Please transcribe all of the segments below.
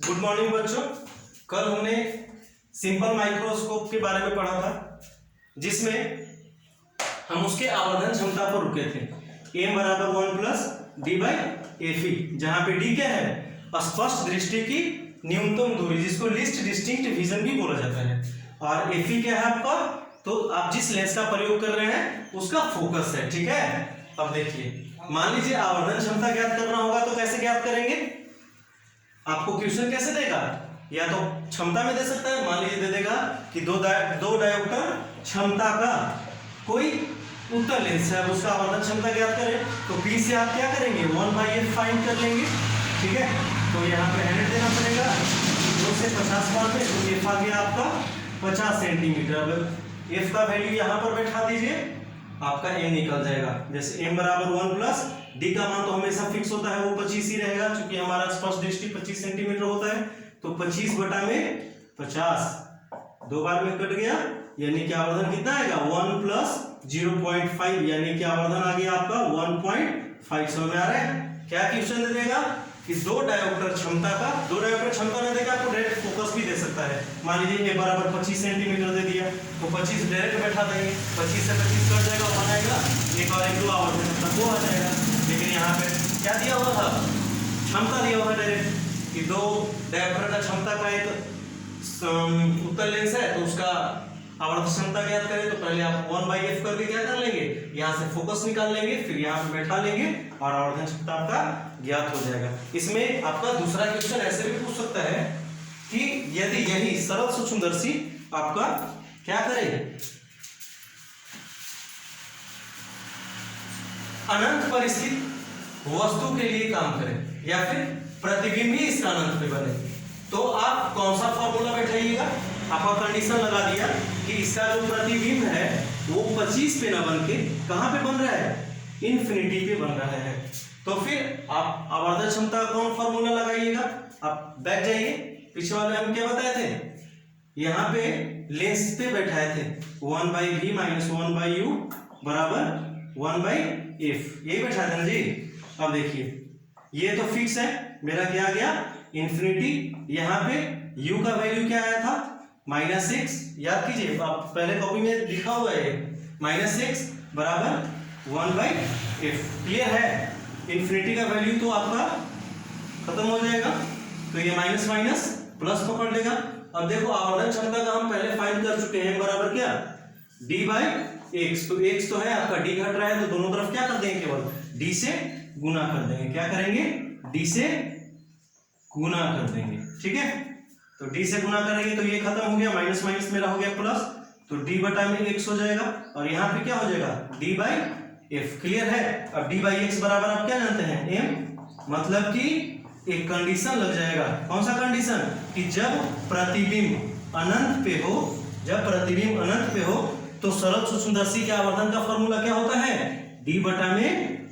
Good morning बच्चों। कल हमने सिंपल माइक्रोस्कोप के बारे में पढ़ा था, जिसमें हम उसके आवर्धन क्षमता पर रुके थे। m बराबर 1 प्लस डी बाई एफी, जहां पे d क्या है? स्पष्ट दृष्टि की न्यूनतम दूरी, जिसको लीस्ट डिस्टिंक्ट विजन भी बोला जाता है। और एफी क्या है आपका? तो आप जिस लेंस का प्रयोग कर रहे हैं उसका फोकस है। ठीक है, अब देखिए, मान लीजिए आवर्धन क्षमता ज्ञात करना होगा तो कैसे ज्ञात करेंगे? आपको क्वेश्चन कैसे देगा? या तो क्षमता में दे सकता है, मान लीजिए दे देगा कि दो डायोप्टर क्षमता का कोई उत्तर लेंस है, अब उसका आवर्धन क्षमता ज्ञात करें तो P से आप क्या करेंगे? 1/f फाइंड कर लेंगे। ठीक है, तो यहाँ पे 100 देना पड़ेगा, 2 से 50 बार में, तो f आ गया आपका 50 सेंटीमीटर। अब f का वैल्यू यहाँ पर बैठा दीजिए, आपका m निकल जाएगा। जैसे m बराबर 1 प्लस d का मान तो हमेशा फिक्स होता है, वो 25 ही रहेगा, क्योंकि हमारा स्पष्ट दृष्टि 25 सेंटीमीटर होता है। तो 25 बटा में 50, 2 बार में कट गया, यानी कि आवर्धन कितना आएगा? 1 प्लस 0.5, यानी कि आवर्धन आ गया आपका 1.5। समझ में आ रहा है? क्या क्वेश्चन दे देगा कि दो डायोप्टर क्षमता का, दो डायोप्टर क्षमता नहीं देगा, आपको डायरेक्ट फोकस भी दे सकता है। मान लीजिए a बराबर 25 सेंटीमीटर दे दिया, तो 25 डायरेक्ट बैठा देंगे, 25 से 25 कट जाएगा, वन आएगा, एक और एक दो आवर्धन क्षमता वो आ जाएगा। लेकिन यहाँ पे क्या दिया हुआ था? क्षमता दिया हुआ डायरेक्ट कि दो डायोप्टर का क्षमता का एक उत्तर लेंस है, तो उसका आवर्धन क्षमता ज्ञात करें तो पहले आप 1/f करके क्या कर लेंगे? यहाँ से फोकस निकाल लेंगे, फिर यहाँ पे बैठा लेंगे और आवर्धन क्षमता आपका ज्ञात हो जाएगा। इसमें आपका दूसरा क्वेश्चन ऐसे भी पूछ सकता है कि यदि यही सरल सूक्ष्मदर्शी आपका क्या करे? अनंत पर स्थित वस्तु के लिए काम करे, या फिर प्रतिबिंब ही इसका अनंत पे बने, तो आप कौन सा फॉर्मूला बैठाइएगा? आपका कंडीशन लगा दिया कि इसका जो प्रतिबिंब है वो 25 पे ना बन के कहां पे बन रहा है? इन्फिनिटी पे बन रहा है। तो फिर आप आवर्धन क्षमता का कौन फॉर्मूला लगाइएगा? आप बैठ जाइए, पीछे वाले हम क्या बताए थे? यहाँ पे लेंस पे बैठाए थे 1/v माइनस 1/u बराबर 1/f, यही बैठा था ना जी। अब देखिए, ये तो फिक्स है, मेरा क्या आ गया? इन्फिनिटी। यहाँ पे u का वैल्यू क्या आया था? -6। याद कीजिए, आप पहले कॉपी में लिखा हुआ है -6 बराबर 1/f। क्लियर है? इन्फिनिटी का वैल्यू तो आपका खत्म हो जाएगा, तो ये माइनस माइनस प्लस पकड़ लेगा। अब देखो, आवर्धन क्षमता का हम पहले फाइंड कर चुके हैं, बराबर क्या? d/x। तो x तो है आपका, d घट रहा है, तो दोनों तरफ क्या कर देंगे? केवल d से गुना कर देंगे। क्या करेंगे? d से गुना कर देंगे। ठीक है, तो d से गुना करेंगे तो ये खत्म हो गया, माइनस माइनस मेरा हो गया प्लस, तो d बटा में x हो जाएगा, और यहाँ पे क्या हो जाएगा? d/f। क्लियर है? अब d/x बराबर आप क्या जानते हैं? m। मतलब कि एक कंडीशन लग जाएगा। कौन सा कंडीशन? कि जब प्रतिबिंब अनंत पे हो, जब प्रतिबिंब अनंत पे हो तो सरल सूक्ष्मदर्शी के आवर्धन का फॉर्मूला क्या होता है? d बटा में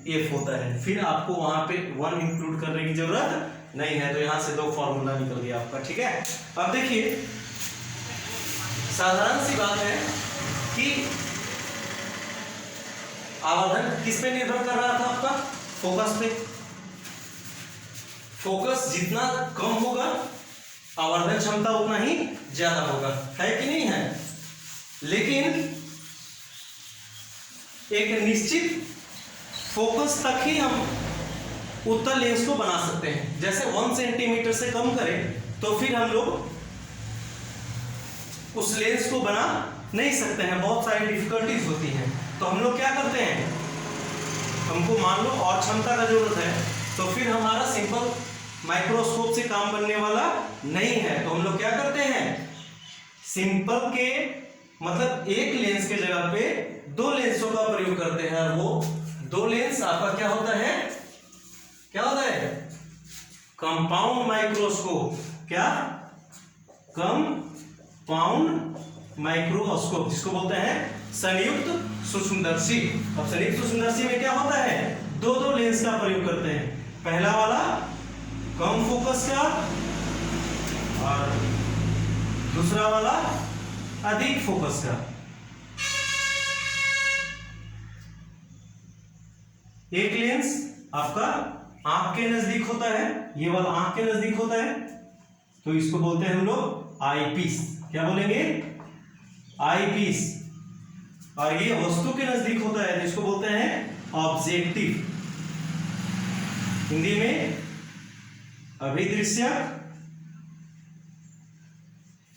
f होता है। फिर आपको वहां पे 1 इंक्लूड करने की जरूरत नहीं है, तो यहां से दो फॉर्मूला निकल गया आपका। ठीक है, अब देखिए, साधारण सी बात है कि आवर्धन किस पे निर्भर कर रहा था आपका? फोकस पे। फोकस जितना कम होगा आवर्धन क्षमता उतना ही ज्यादा होगा, है कि नहीं है? लेकिन एक निश्चित फोकस तक ही हम उत्तर लेंस को बना सकते हैं। जैसे 1 सेंटीमीटर से कम करें तो फिर हम लोग उस लेंस को बना नहीं सकते हैं, बहुत सारी डिफिकल्टीज होती हैं। तो हम लोग क्या करते हैं? हमको मान लो और क्षमता का जरूरत है, तो फिर हमारा सिंपल माइक्रोस्कोप से काम बनने वाला नहीं है। तो हम लोग क्या करते हैं? सिंपल के मतलब एक लेंस के जगह पे दो लेंसों का प्रयोग करते हैं, और वो दो लेंस आपका क्या होता है? क्या होता है? Compound microscope. क्या? कंपाउंड माइक्रोस्कोप, जिसको बोलते हैं संयुक्त सूक्ष्मदर्शी। अब संयुक्त सूक्ष्मदर्शी में क्या होता है? दो दो लेंस का प्रयोग करते हैं। पहला वाला कम फोकस का, और दूसरा वाला अधिक फोकस का। एक लेंस आपका आंख के नजदीक होता है, ये वाला आंख के नजदीक होता है, तो इसको बोलते हैं हम लोग आई पीस। क्या बोलेंगे? आई पीस। और ये वस्तु के नजदीक होता है तो इसको बोलते हैं ऑब्जेक्टिव, हिंदी में अभिदृश्य,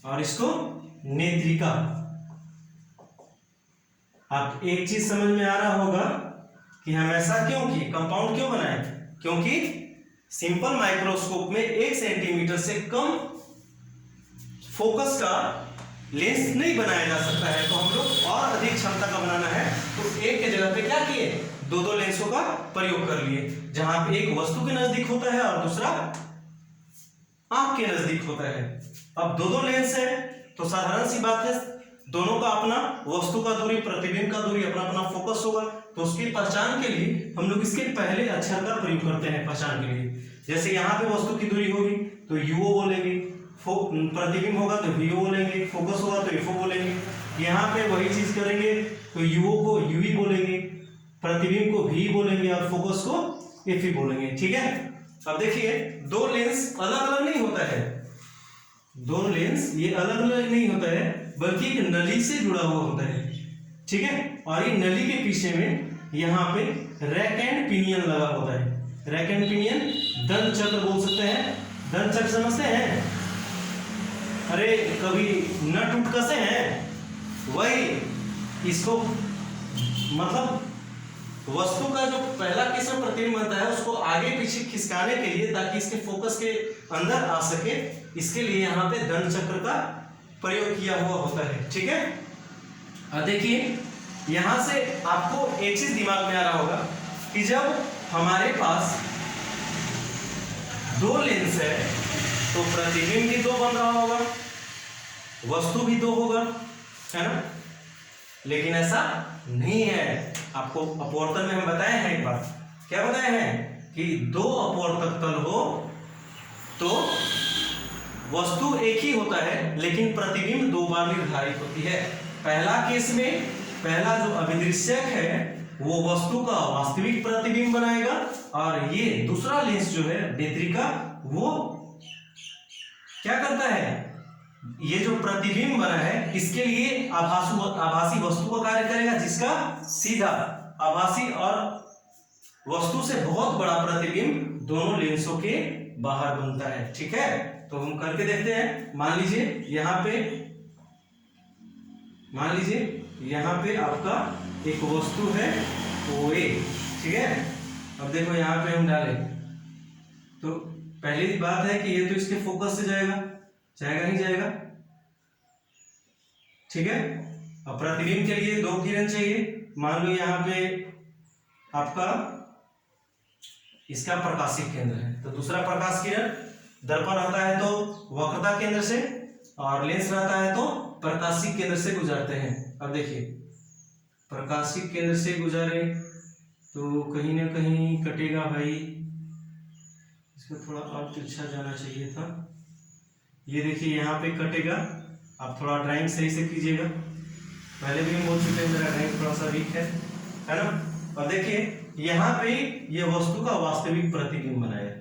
और इसको नेत्रिका। आप एक चीज समझ में आ रहा होगा कि हम ऐसा क्यों किए, कंपाउंड क्यों बनाए? क्योंकि सिंपल माइक्रोस्कोप में 1 सेंटीमीटर से कम फोकस का लेंस नहीं बनाया जा सकता है, तो हम लोग और अधिक क्षमता का बनाना है तो एक के जगह पे क्या किए, 2 लेंसों का प्रयोग कर लिए, जहां पे एक वस्तु के नजदीक होता है और दूसरा आंख के नजदीक होता है। अब 2 लेंस है तो साधारण सी बात है, दोनों का अपना वस्तु का दूरी, प्रतिबिंब का दूरी, अपना अपना फोकस होगा। तो उसकी पहचान के लिए हम लोग इसके पहले अक्षर का प्रयोग करते हैं पहचान के लिए। जैसे यहाँ पे वस्तु की दूरी होगी तो यूओ बोलेंगे, प्रतिबिंब होगा तो वीओ बोलेंगे, फोकस होगा तो एफओ बोलेंगे। यहाँ पे वही चीज करेंगे तो यूओ को यूई बोलेंगे, प्रतिबिंब को वी बोलेंगे और फोकस को एफई बोलेंगे। ठीक है। अब देखिए 2 लेंस अलग अलग नहीं होता है, 2 लेंस ये अलग अलग नहीं होता है, बल्कि एक नली से जुड़ा हुआ होता है। ठीक है। और ये नली के पीछे में यहाँ पे रैक एंड पिनियन लगा होता है। रैक एंड पिनियन दंत चक्र बोल सकते हैं। दंत चक्र समझते हैं? अरे कभी नट उट कसे हैं, वही इसको मतलब वस्तु का जो पहला किस्म प्रतिबिंब बनता है उसको आगे पीछे खिसकाने के लिए, ताकि इसके फोकस के अंदर आ सके, इसके लिए यहाँ पे दंत चक्र का प्रयोग किया हुआ होता है। ठीक है। अब देखिए यहां से आपको एक चीज दिमाग में आ रहा होगा कि जब हमारे पास 2 लेंस है तो प्रतिबिंब भी 2 बन रहा होगा, वस्तु भी 2 होगा, है ना? लेकिन ऐसा नहीं है। आपको अपवर्तन में हम बताए हैं एक बार, क्या बताए हैं कि 2 अपवर्तक तल हो तो वस्तु एक ही होता है, लेकिन प्रतिबिंब 2 बार निर्धारित होती है। पहला केस में पहला जो अभिदृश्यक है वो वस्तु का वास्तविक प्रतिबिंब बनाएगा, और ये दूसरा लेंस जो है नेत्रिका, वो क्या करता है, ये जो प्रतिबिंब बना है इसके लिए आभासी वस्तु का कार्य करेगा, जिसका सीधा आभासी और वस्तु से बहुत बड़ा प्रतिबिंब दोनों लेंसों के बाहर बनता है। ठीक है। तो हम करके देखते हैं। मान लीजिए यहाँ पे आपका एक वस्तु है OA। ठीक है। अब देखो यहाँ पे हम डालें तो पहली बात है कि ये तो इसके फोकस से जाएगा नहीं जाएगा। ठीक है। अब प्रतिबिंब के लिए 2 किरण चाहिए। मान लो यहाँ पे आपका इसका प्रकाशिक केंद्र है, तो दूसरा प्रकाश किरण दर्पण रहता है तो वक्रता केंद्र से, और लेंस रहता है तो प्रकाशिक केंद्र से गुजरते हैं। अब देखिए प्रकाशिक केंद्र से गुजारे तो कहीं ना कहीं कटेगा भाई, इसको थोड़ा और तिरछा जाना चाहिए था। ये देखिए यहाँ पे कटेगा। आप थोड़ा ड्राइंग सही से कीजिएगा, पहले भी हम बोल चुके हैं मेरा ड्राइंग थोड़ा सा वीक है ना। और देखिए यहाँ पे ये वस्तु का वास्तविक प्रतिबिंब बनाया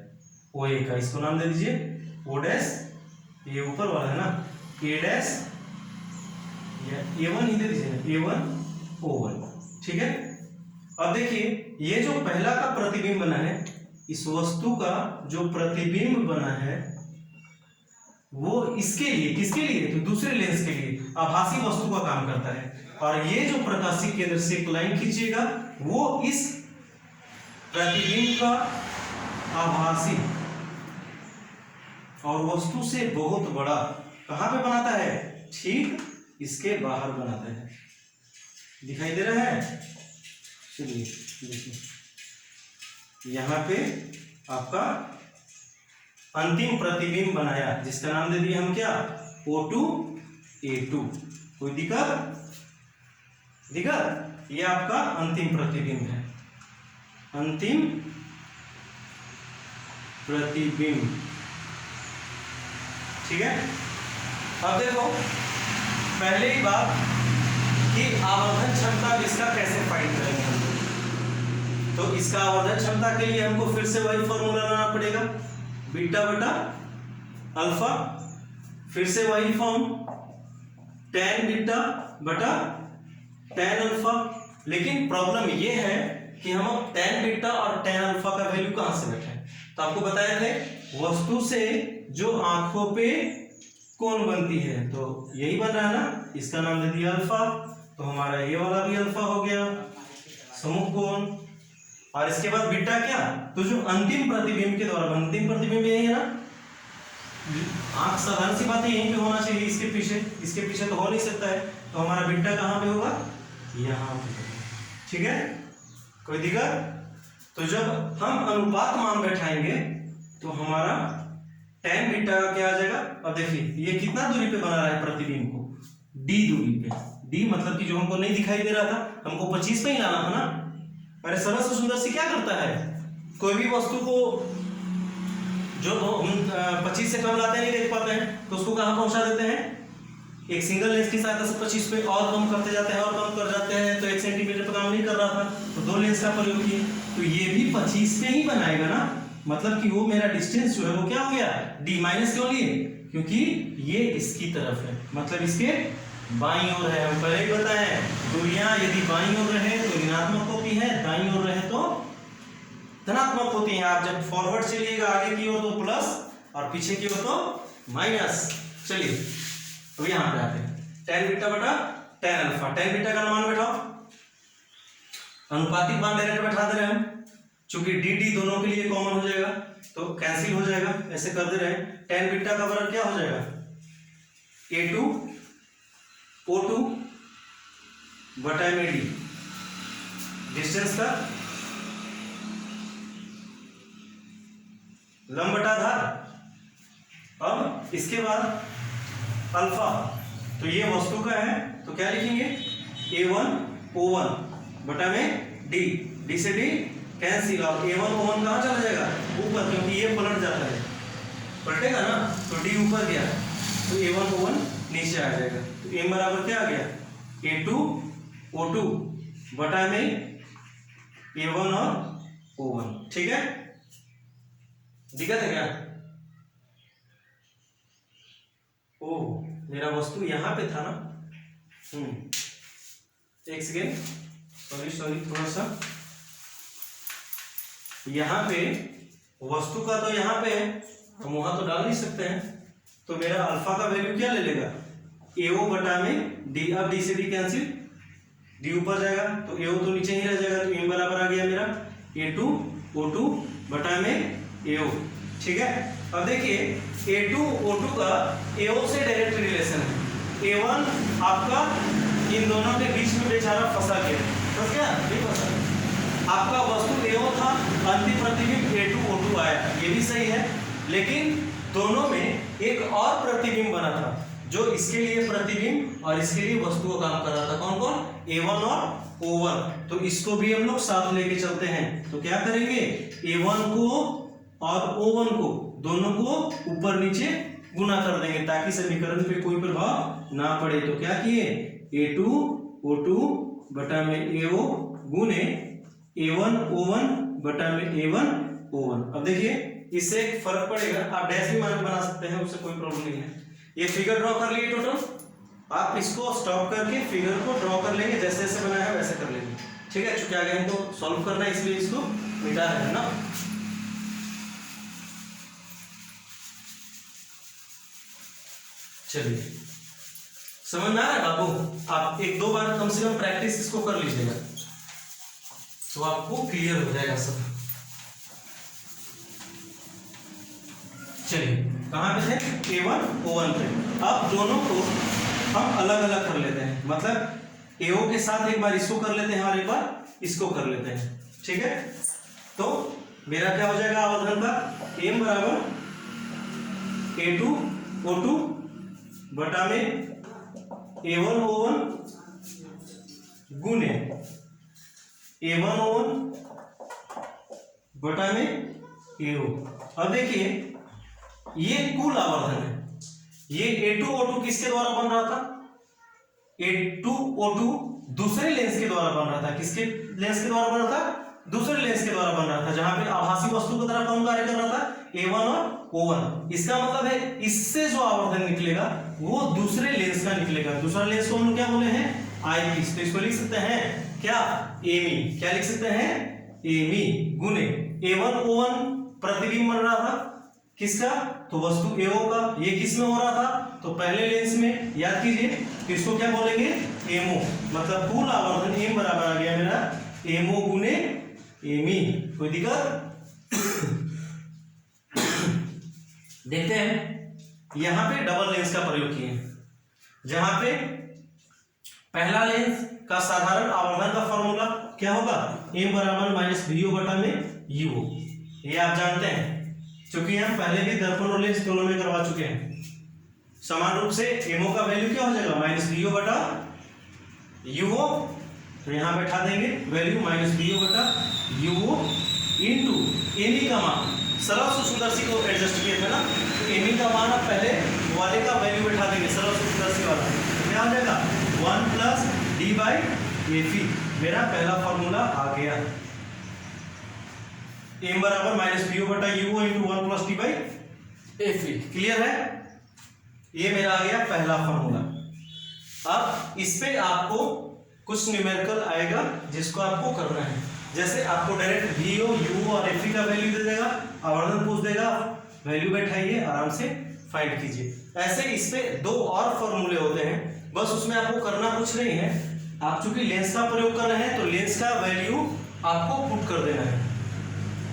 OA का, इसको नाम दे दीजिए O', ये ऊपर वाला है ना A', या A1 ही दे दीजिए ना, A1 O1। ठीक है। अब देखिए ये जो पहला का प्रतिबिंब बना है, इस वस्तु का जो प्रतिबिंब बना है वो इसके लिए, किसके लिए, तो दूसरे लेंस के लिए आभासी वस्तु का काम करता है। और ये जो प्रकाशिक केंद्र से एक लाइन खींचिएगा वो इस प्रतिबिंब का आभासी और वस्तु से बहुत बड़ा कहां पे बनाता है, ठीक इसके बाहर बनाता है। दिखाई दे रहा है? चलिए देखिए यहाँ पे आपका अंतिम प्रतिबिंब बनाया, जिसका नाम दे दिया हम क्या, O2 A2। कोई दिक्कत? ये आपका अंतिम प्रतिबिंब है, अंतिम प्रतिबिंब। ठीक है। अब देखो पहले ही बात कि आवर्धन क्षमता इसका कैसे फाइंड करेंगे हम लोग। तो इसका आवर्धन क्षमता के लिए हमको फिर से वही फॉर्मूला लाना पड़ेगा, बीटा बटा अल्फा, फिर से वही फॉर्म tan बीटा बटा tan अल्फा। लेकिन प्रॉब्लम ये है कि हम अब tan बीटा और tan अल्फा का वैल्यू कहां से बैठे? तो आपको बताया थे वस्तु से जो आंखों पे कोण बनती है, तो यही बन रहा है ना, इसका नाम दे दिया अल्फा, तो हमारा ये वाला भी अल्फा हो गया, समूह कोण। और इसके बाद बीटा क्या? तो जो अंतिम प्रतिबिंब के द्वारा, अंतिम प्रतिबिंब यही है ना, आंख साधारण सी बात है यहीं पे होना चाहिए, इसके पीछे तो हो नहीं सकता है, तो हमारा बीटा कहाँ पे होगा? यहाँ पे। ठीक है, कोई दिक्कत? तो जब हम अनुपात मान बैठाएंगे तो हमारा tan बीटा का क्या आ जाएगा? अब देखिए ये कितना दूरी पे बना रहा है प्रतिबिंब को? d दूरी पे। d मतलब कि जो हमको नहीं दिखाई दे रहा था, हमको 25 पे ही लाना था ना। अरे सरल से सुंदर से क्या करता है, कोई भी वस्तु को जो हम 25 से कम लाते नहीं देख पाते हैं, तो उसको कहाँ पहुंचा देते हैं? एक सिंगल लेंस की सहायता से 25 पे और कम करते जाते हैं और कम कर जाते हैं। तो 1 सेंटीमीटर पे काम नहीं कर रहा था, तो 2 लेंस का प्रयोग किए, तो ये भी 25 पे ही बनाएगा ना। मतलब कि वो मेरा डिस्टेंस जो है वो क्या हो गया? d माइनस क्यों लिए? क्योंकि ये इसकी तरफ है, मतलब इसके बाईं ओर है। हम पहले ही बताए दूरियां यदि बाईं ओर रहे तो ऋणात्मक होती है, दाईं ओर रहे तो धनात्मक होती हैं। आप जब फॉरवर्ड चलिएगा आगे की ओर तो प्लस और पीछे की ओर तो माइनस। चलिए तो यहाँ पे आते हैं tan बीटा बटा tan अल्फा। tan बीटा का मान बैठाओ, अनुपातिक मान डायरेक्ट बैठा दे रहे हैं हम, चूंकि dd दोनों के लिए कॉमन हो जाएगा तो कैंसिल हो जाएगा, ऐसे कर दे रहे हैं। tan बीटा का वर्ग क्या हो जाएगा? a2 o2 बटा में d, डिस्टेंस का लंब बटा आधार। अब इसके बाद अल्फा, तो ये वस्तु का है तो क्या लिखेंगे? a1 o1 बटा में d से d कैंसिल, और a1 o1 कहाँ चला जाएगा? ऊपर, क्योंकि ये पलट जाता है, पलटेगा ना, तो d ऊपर गया तो a1 o1 नीचे आ जाएगा। तो m बराबर क्या आ गया? a2 o2 बटा में a1 और o1। ठीक है, दिक्कत है क्या? ओह, मेरा वस्तु यहाँ पे था ना। एक सेकेंड, सॉरी थोड़ा सा, यहाँ पे वस्तु का तो यहाँ पे है, हम वहां तो डाल नहीं सकते हैं, तो मेरा अल्फा का वैल्यू क्या ले लेगा? ao बटा में d। अब d से d कैंसिल, d ऊपर जाएगा तो ao तो नीचे ही रह जाएगा, तो m बराबर आ गया मेरा a2 o2 बटा में ao। ठीक है, अब देखिए a2 o2 का ao से डायरेक्ट रिलेशन है। a1 आपका इन दोनों के बीच में बेचारा फंसा गया, फंस गया नहीं फंसा, आपका वस्तु ao था, अंतिम प्रतिबिंब a2 o2 आया, ये भी सही है। लेकिन दोनों में एक और प्रतिबिंब बना था जो इसके लिए प्रतिबिंब और इसके लिए वस्तु का काम कर रहा था। कौन कौन? a1 और o1। तो इसको भी हम लोग साथ लेके चलते हैं, तो क्या करेंगे? a1 को और o1 को दोनों को ऊपर नीचे गुना कर देंगे ताकि समीकरण पे कोई प्रभाव ना पड़े। तो क्या किए? a2 o2 बटा में ao गुने a1 o1 बटा में a1 o1। अब देखिए इससे एक फर्क पड़ेगा, आप डैश भी बना सकते हैं, उससे कोई प्रॉब्लम नहीं है। ये फिगर ड्रॉ कर लिए टोटल, आप इसको स्टॉप करके फिगर को ड्रॉ कर लेंगे, जैसे जैसे बनाया है वैसे कर लेंगे। ठीक है, चूंकि आगे हमको सॉल्व करना है इसलिए इसको मिटा है ना। चलिए समझ में आ रहा है बाबू? आप एक दो बार कम से कम प्रैक्टिस इसको कर लीजिएगा तो आपको क्लियर हो जाएगा सब। चलिए कहां पे थे? a1 o1 पे। अब दोनों को हम अलग अलग कर लेते हैं, मतलब ao के साथ एक बार इसको कर लेते हैं और एक बार इसको कर लेते हैं। ठीक है, तो मेरा क्या हो जाएगा आवर्धन का? m बराबर a2 o2 बटा में a1 o1 गुने a1 o1 बटा में ao। अब देखिए ये कुल आवर्धन है, ये a2 o2 किसके द्वारा बन रहा था? a2 o2 दूसरे लेंस के द्वारा बन रहा था। किसके लेंस के द्वारा बन रहा था? दूसरे लेंस के द्वारा बन रहा था, जहां पे आभासी वस्तु की तरह कौन कार्य कर रहा था, A1 और O1। इसका मतलब है इससे जो आवर्धन निकलेगा वो दूसरे लेंस का निकलेगा। दूसरा लेंस को हम क्या बोले हैं, आई पीस। तो इसको लिख सकते हैं क्या, एमी। क्या लिख सकते हैं, एमी गुने A1 O1 प्रतिबिंब बन रहा था किसका, तो वस्तु AO का। ये किस में हो रहा था, तो पहले लेंस में। याद कीजिए, तो इसको क्या बोलेंगे, एमओ। मतलब कुल आवर्धन एम बराबर आ गया मेरा एमओ गुने एमी। कोई दिक्कत। देखते हैं, यहां पे डबल लेंस का प्रयोग किए हैं, जहां पे पहला लेंस का साधारण आवर्धन का फॉर्मूला क्या होगा, एम बराबर माइनस वीओ बटा में यूओ। ये आप जानते हैं क्योंकि हम पहले भी दर्पण और लेंस दोनों में करवा चुके हैं। समान रूप से एमओ का वैल्यू क्या हो जाएगा, माइनस वीओ बटा यूओ। तो यहां बैठा देंगे वैल्यू माइनस वीओ बटा यूओ इंटू एमी का मान। सरल सूक्ष्मदर्शी को एडजस्ट किए थे ना, तो एमी का मान आप पहले वाले का वैल्यू बैठा देंगे, सरल सूक्ष्मदर्शी वाला। तो क्या हो जाएगा 1 प्लस डी बाई एफी। मेरा पहला फॉर्मूला आ गया, एम बराबर माइनस वीओ बटा U O into 1 plus D by F E. Clear है, ये मेरा आ गया पहला फॉर्मूला। अब इस पे आपको कुछ न्यूमेरिकल आएगा जिसको आपको करना है। जैसे आपको डायरेक्ट वीओ यूओ और एफी का वैल्यू दे देगा, आवर्धन पूछ देगा, वैल्यू बैठाइए, आराम से फाइंड कीजिए। ऐसे इस पे दो और फॉर्मूले होते हैं, बस उसमें आपको करना कुछ नहीं है। आप चूंकि लेंस का प्रयोग कर रहे हैं तो लेंस का वैल्यू आपको पुट कर देना है,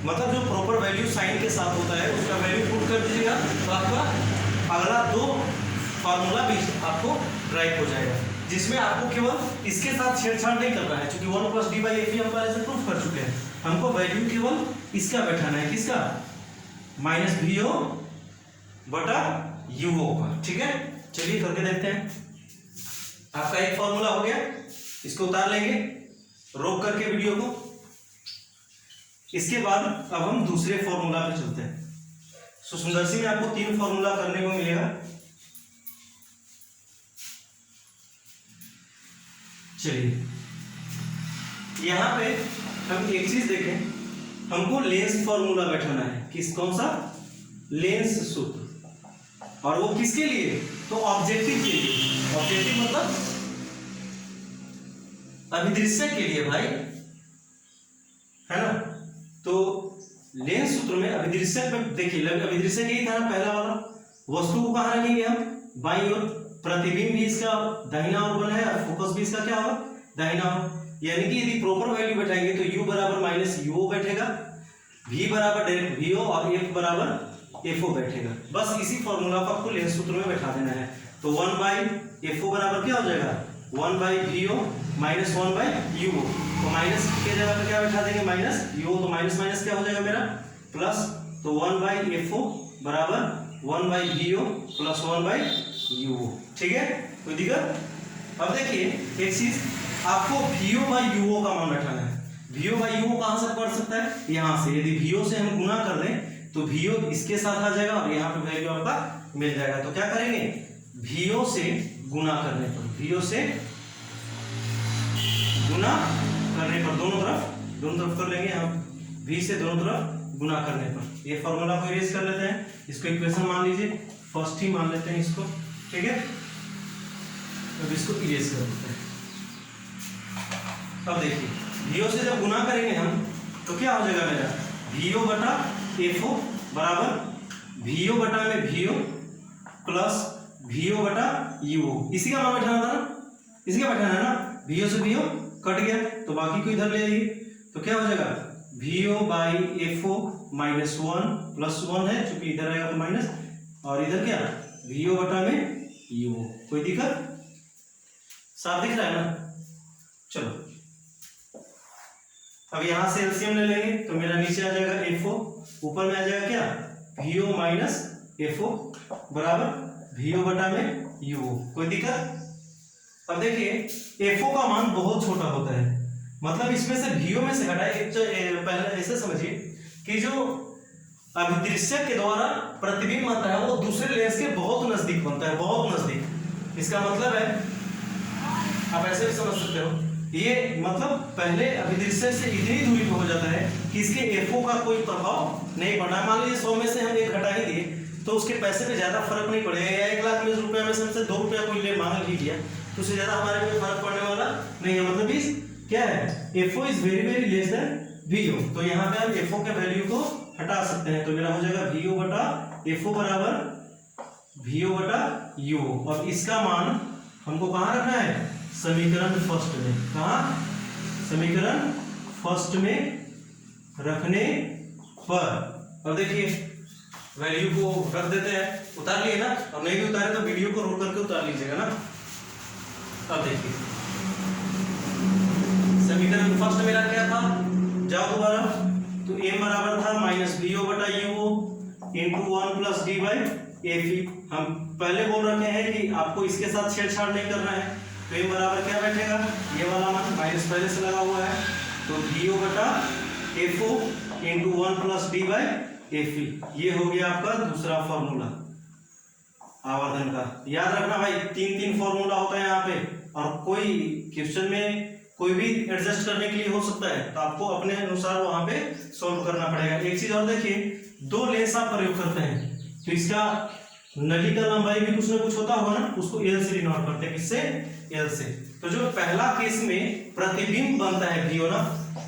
मतलब जो प्रॉपर वैल्यू साइन के साथ होता है उसका वैल्यू पुट कर दीजिएगा, तो आपका अगला दो फॉर्मूला भी आपको ड्राइव हो जाएगा, जिसमें आपको केवल इसके साथ छेड़छाड़ नहीं करना है, क्योंकि 1 प्लस डी बाई एफी हम पहले से प्रूफ कर चुके हैं। हमको वैल्यू केवल इसका बैठाना है, किसका, माइनस वीओ बटा यूओ का। ठीक है, चलिए करके देखते हैं। आपका एक फॉर्मूला हो गया, इसको उतार लेंगे रोक करके वीडियो को। इसके बाद अब हम दूसरे फॉर्मूला पे चलते हैं। सूक्ष्मदर्शी में आपको 3 फॉर्मूला करने को मिलेगा। चलिए, यहां पे हम एक चीज देखें, हमको लेंस फॉर्मूला बैठाना है, किस कौन सा, लेंस सूत्र। और वो किसके लिए, तो ऑब्जेक्टिव के लिए। ऑब्जेक्टिव मतलब अभिदृश्य के लिए भाई, है ना। तो लेंस सूत्र में अभिदृश्य में देखिए, अभिदृश्य यही था ना पहला वाला, वस्तु को कहां रखेंगे हम, बाईं ओर, प्रतिबिंब भी इसका दाहिना ओर बना है और फोकस भी इसका क्या होगा, दाहिना ओर। यानी कि यदि प्रॉपर वैल्यू बैठाएंगे तो u बराबर माइनस यूओ बैठेगा, v बराबर डायरेक्ट वीओ और f बराबर एफओ बैठेगा। बस इसी फॉर्मूला को आपको लेंस सूत्र में बैठा देना है। तो 1 बाई एफओ बराबर क्या हो जाएगा, 1 by VO minus 1 by UO. तो माइनस के जगह पे क्या बैठा देंगे, माइनस यूओ, तो माइनस माइनस क्या हो जाएगा मेरा प्लस। तो 1 बाई एफओ बराबर 1 by V O plus 1 by U O. ठीक है, कोई दिक्कत। अब देखिए एक चीज, आपको वीओ बाई यूओ का मान बैठाना है। वीओ बाई यूओ कहां से पढ़ सकता है, यहां से। यदि वीओ से हम गुना कर दें तो वीओ इसके साथ आ जाएगा और यहाँ पे वैल्यू आपका मिल जाएगा। तो क्या करेंगे, वीओ से गुना करने पर, वीओ से गुना करने पर दोनों तरफ कर लेंगे हम, वी से दोनों तरफ गुना करने पर। ये फॉर्मूला को इरेज कर लेते हैं, इसको इक्वेशन मान लीजिए, फर्स्ट ही मान लेते हैं इसको। ठीक है, अब इसको इरेज कर देते हैं। अब देखिए, वीओ से जब गुना करेंगे हम तो क्या हो जाएगा मेरा, वीओ बटा एफओ बराबर वीओ बटा में वीओ प्लस वीओ बटा यूओ। इसी का मान बैठाना था ना, इसी का बैठाना है ना। वीओ से वीओ कट गया तो बाकी को इधर ले आइए, तो क्या हो जाएगा, V O by F O minus 1 plus 1 है, चूंकि इधर आएगा तो माइनस, और इधर क्या, वीओ बटा में यूओ। कोई दिक्कत, साफ दिख रहा है ना। चलो, अब यहां से एलसीएम ले लेंगे तो मेरा नीचे आ जाएगा एफओ, ऊपर में आ जाएगा क्या, वीओ माइनस एफओ बराबर वीओ बटा में यूओ। कोई दिक्कत। अब देखिए एफओ का मान बहुत छोटा होता है, मतलब इसमें से वीओ में से हटाए। पहले ऐसे समझिए कि जो अभिदृश्य के द्वारा प्रतिबिंब आता है वो दूसरे लेंस के बहुत नजदीक बनता है, बहुत नजदीक। इसका मतलब है, आप ऐसे भी समझ सकते हो ये मतलब पहले अभिदृश्य से इतनी दूरी पे हो जाता है कि इसके एफओ का कोई प्रभाव नहीं पड़ना। मान लीजिए 100 में से हम 1 घटा ही दिए तो उसके पैसे पे ज्यादा फर्क नहीं पड़ेगा। या 1 लाख 20 रुपया में से हमसे 2 रुपया कोई ले मांग ही लिया तो उससे ज्यादा हमारे पे फर्क पड़ने वाला नहीं है। मतलब इस क्या है, F O is very very less than V O. तो यहाँ पे हम एफओ के वैल्यू को हटा सकते हैं। तो मेरा हो जाएगा वीओ बटा एफओ बराबर वीओ बटा यू। और इसका मान हमको कहाँ रखना है, समीकरण फर्स्ट में। कहाँ, समीकरण फर्स्ट में रखने पर। अब देखिए वैल्यू को रख देते हैं, उतार लिए ना, और नहीं भी उतारे तो वीडियो को रोक करके उतार लीजिएगा ना। अब देखिए समीकरण फर्स्ट मेरा क्या था, जाओ दोबारा, तो m बराबर था माइनस वीओ बटा U into 1 plus D by F E. हम पहले बोल रखे हैं कि आपको इसके साथ छेड़छाड़ नहीं करना है। तो m बराबर क्या बैठेगा, ये वाला मान माइनस पहले से लगा हुआ है, तो वीओ बटा F O into 1 plus D by F E. ये हो गया आपका दूसरा फॉर्मूला आवर्धन का। याद रखना भाई 3 फॉर्मूला होता है यहाँ पे, और कोई क्वेश्चन में कोई भी एडजस्ट करने के लिए हो सकता है, तो आपको अपने अनुसार वहां पे सॉल्व करना पड़ेगा। एक चीज और देखिए, 2 लेंस आप प्रयोग करते हैं तो इसका नली का लंबाई भी कुछ ना कुछ होता होगा ना, उसको एल से डिनोट करते हैं। किससे, एल से। तो जो पहला केस में प्रतिबिंब बनता है वीओ ना,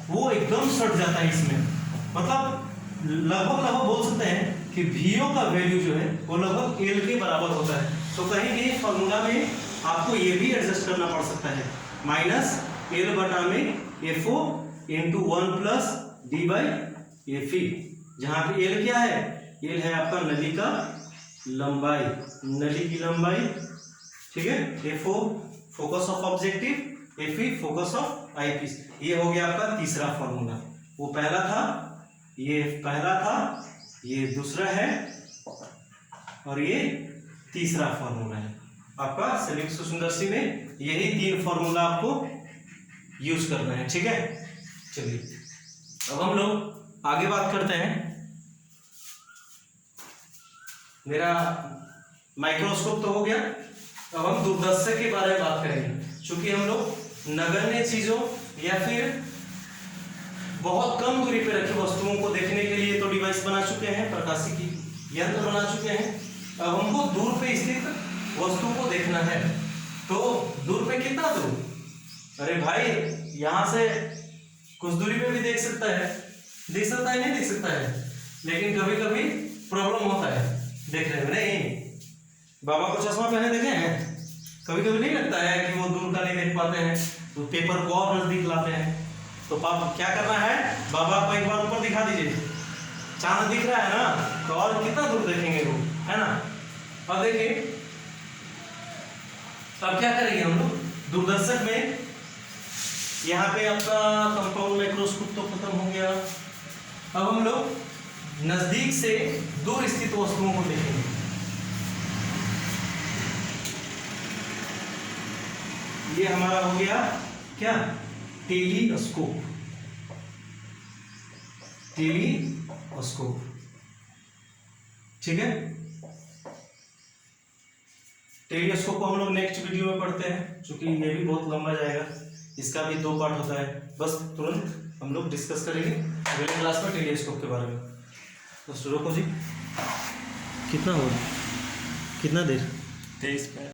वो एकदम सट जाता है इसमें। मतलब लगभग बोल सकते हैं कि वीओ का वैल्यू जो है वो लगभग एल के बराबर होता है। तो कहीं भी फॉर्मूला में आपको ये भी एडजस्ट करना पड़ सकता है, माइनस एल बटा में F O into 1 plus D by F E, जहां पे एल क्या है, एल है आपका नली का लंबाई, नली की लंबाई, ठीक है। FO focus of objective, FE focus of eyepiece. ये हो गया आपका तीसरा फॉर्मूला। वो पहला था, ये पहला था, ये दूसरा है, और ये तीसरा फॉर्मूला है आपका संयुक्त सुंदरसी में। यही 3 फॉर्मूला आपको यूज करना है, ठीक है। चलिए अब हम लोग आगे बात करते हैं। मेरा माइक्रोस्कोप तो हो गया, अब हम दूरदर्शक के बारे में बात करेंगे। क्योंकि हम लोग नगण्य चीजों या फिर बहुत कम दूरी पे रखी वस्तुओं को देखने के लिए तो डिवाइस बना चुके हैं, प्रकाशिकी यंत्र बना चुके हैं। अब हमको दूर पे स्थित वस्तु को देखना है। तो दूर पे कितना दूर, अरे भाई यहाँ से कुछ दूरी पे भी देख सकता है, नहीं देख सकता है, लेकिन कभी कभी प्रॉब्लम होता है देखने में। नहीं, बाबा को चश्मा पहने देखे हैं, कभी कभी नहीं लगता है कि वो दूर का नहीं देख पाते हैं, तो पेपर को और नजदीक लाते हैं। तो पापा क्या करना है, बाबा को एक बार ऊपर दिखा दीजिए, चांद दिख रहा है ना, तो और कितना दूर देखेंगे वो, है ना। अब देखिए अब क्या करेंगे हम लोग दूरदर्शक में। यहाँ पे आपका कंपाउंड माइक्रोस्कोप तो खत्म हो गया। अब हम लोग नजदीक से दूर स्थित वस्तुओं को देखेंगे। ये हमारा हो गया क्या, टेलीस्कोप। टेलीस्कोप, ठीक है। टेलीस्कोप को हम लोग नेक्स्ट वीडियो में पढ़ते हैं, क्योंकि ये भी बहुत लंबा जाएगा। इसका भी 2 पार्ट होता है, बस तुरंत हम लोग डिस्कस करेंगे अगले क्लास में टेलीस्कोप के बारे में। तो रोको जी, कितना हुआ, कितना देर, 23 मिनट।